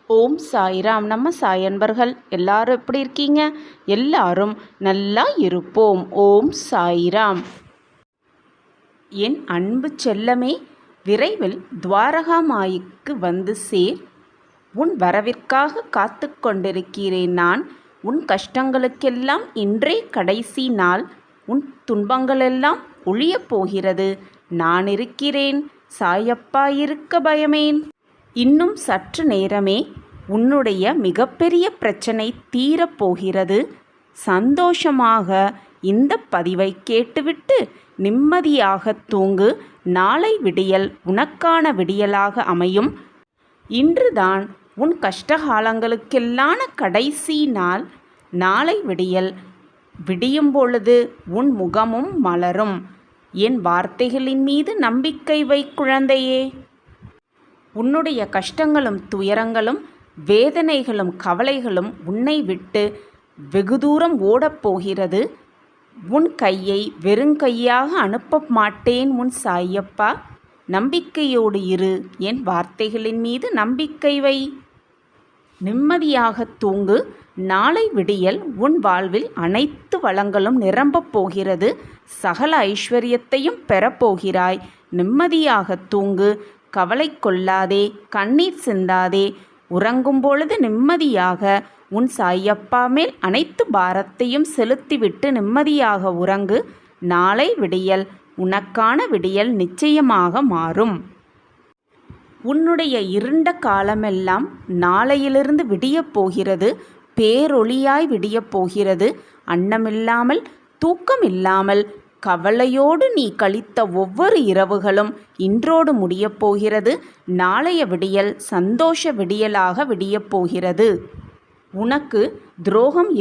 ஓம் சாய்ராம். நம்ம சாய் அன்பர்கள் எல்லாரும் எப்படி இருக்கீங்க? எல்லாரும் நல்லா இருப்போம். ஓம் சாய்ராம். என் அன்பு செல்லமே, விரைவில் துவாரகா மாய்க்கு வந்து சேர். உன் வரவிற்காக காத்து கொண்டிருக்கிறேன் நான். உன் கஷ்டங்களுக்கெல்லாம் இன்றே கடைசி நாள். உன் துன்பங்களெல்லாம் ஒழியப் போகிறது. நான் இருக்கிறேன். சாயப்பா இருக்க பயமேன். இன்னும் சற்று நேரமே உன்னுடைய மிகப்பெரிய பிரச்சனை தீரப்போகிறது. சந்தோஷமாக இந்த பதிவை கேட்டுவிட்டு நிம்மதியாக தூங்கு. நாளை விடியல் உனக்கான விடியலாக அமையும். இன்றுதான் உன் கஷ்டகாலங்களுக்கெல்லான கடைசி நாள். நாளை விடியல் விடியும் பொழுது உன் முகமும் மலரும். என் வார்த்தைகளின் மீது நம்பிக்கை வை குழந்தையே. உன்னுடைய கஷ்டங்களும் துயரங்களும் வேதனைகளும் கவலைகளும் உன்னை விட்டு வெகு தூரம் ஓடப்போகிறது. உன் கையை வெறுங்கையாக அனுப்ப மாட்டேன் உன் சாயப்பா. நம்பிக்கையோடு இரு. என் வார்த்தைகளின் மீது நம்பிக்கை வை. நிம்மதியாக தூங்கு. நாளை விடியல் உன் வாழ்வில் அனைத்து வளங்களும் நிரம்பப் போகிறது. சகல ஐஸ்வர்யத்தையும் பெறப்போகிறாய். நிம்மதியாக தூங்கு. கவலை கொள்ளாதே, கண்ணீர் சிந்தாதே. உறங்கும் பொழுது நிம்மதியாக உன் சாயப்பா மேல் அனைத்து பாரத்தையும் செலுத்திவிட்டு நிம்மதியாக உறங்கு. நாளை விடியல் உனக்கான விடியல் நிச்சயமாக மாறும். உன்னுடைய இருண்ட காலமெல்லாம் நாளையிலிருந்து விடியப் போகிறது. பேரொளியாய் விடியப் போகிறது. அன்னமில்லாமல் தூக்கமில்லாமல் கவலையோடு நீ கழித்த ஒவ்வொரு இரவுகளும் இன்றோடு முடியப் போகிறது. நாளைய விடியல் சந்தோஷ விடியலாக விடியப் போகிறது. உனக்கு துரோகம்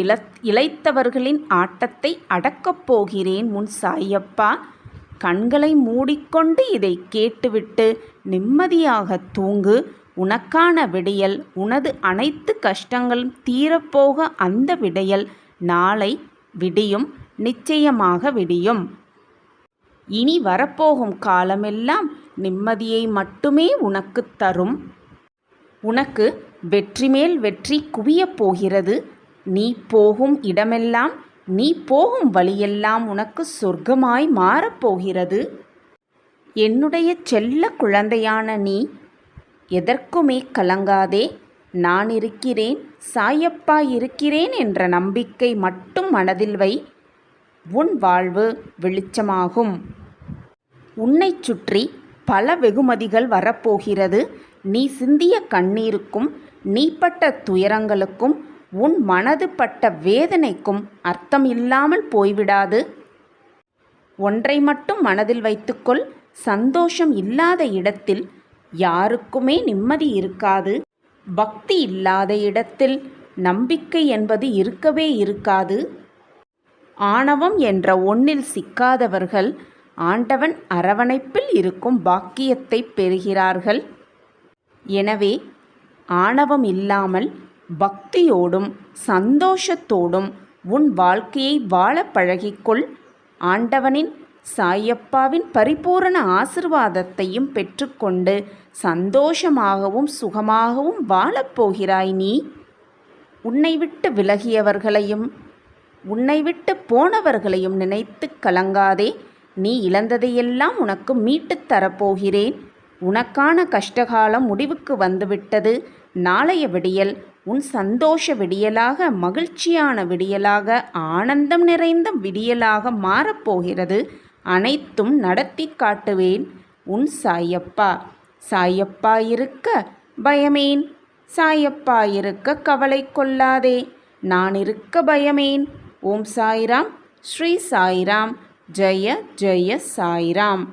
இழைத்தவர்களின் ஆட்டத்தை அடக்கப் போகிறேன் உன் சாயப்பா. கண்களை மூடிக்கொண்டு இதை கேட்டுவிட்டு நிம்மதியாக தூங்கு. உனக்கான விடியல், உனது அனைத்து கஷ்டங்களும் தீரப்போக அந்த விடியல் நாளை விடியும். நிச்சயமாக விடியும். இனி வரப்போகும் காலமெல்லாம் நிம்மதியை மட்டுமே உனக்கு தரும். உனக்கு வெற்றி மேல் வெற்றி குவியப் போகிறது. நீ போகும் இடமெல்லாம், நீ போகும் வழியெல்லாம் உனக்கு சொர்க்கமாய் மாறப்போகிறது. என்னுடைய செல்ல குழந்தையான நீ எதற்குமே கலங்காதே. நான் இருக்கிறேன், சாயப்பா இருக்கிறேன் என்ற நம்பிக்கை மட்டும் மனதில் வை. உன் வாழ்வு வெளிச்சமாகும். உன்னை சுற்றி பல வெகுமதிகள் வரப்போகிறது. நீ சிந்திய கண்ணீருக்கும் நீ பட்ட துயரங்களுக்கும் உன் மனது பட்ட வேதனைக்கும் அர்த்தம் இல்லாமல் போய்விடாது. ஒன்றை மட்டும் மனதில் வைத்துக்கொள். சந்தோஷம் இல்லாத இடத்தில் யாருக்குமே நிம்மதி இருக்காது. பக்தி இல்லாத இடத்தில் நம்பிக்கை என்பது இருக்கவே இருக்காது. ஆணவம் என்ற ஒன்றில் சிக்காதவர்கள் ஆண்டவன் அரவணைப்பில் இருக்கும் பாக்கியத்தை பெறுகிறார்கள். எனவே ஆணவம் இல்லாமல் பக்தியோடும் சந்தோஷத்தோடும் உன் வாழ்க்கையை வாழ பழகிக்கொள். ஆண்டவனின் சாயப்பாவின் பரிபூரண ஆசிர்வாதத்தையும் பெற்றுக்கொண்டு சந்தோஷமாகவும் சுகமாகவும் வாழப்போகிறாய் நீ. உன்னை விட்டு விலகியவர்களையும் உன்னை விட்டு போனவர்களையும் நினைத்து கலங்காதே. நீ இழந்ததையெல்லாம் உனக்கு மீட்டுத் தரப்போகிறேன். உனக்கான கஷ்டகாலம் முடிவுக்கு வந்துவிட்டது. நாளைய விடியல் உன் சந்தோஷ விடியலாக, மகிழ்ச்சியான விடியலாக, ஆனந்தம் நிறைந்த விடியலாக மாறப்போகிறது. அனைத்தும் நடத்தி காட்டுவேன் உன் சாயப்பா. சாயப்பா இருக்க பயமேன். சாயப்பா இருக்க கவலை கொள்ளாதே. நான் இருக்க பயமேன். ஓம் சாய்ராம். ஸ்ரீ சாய்ராம். ஜெய ஜெய சாய்ராம்.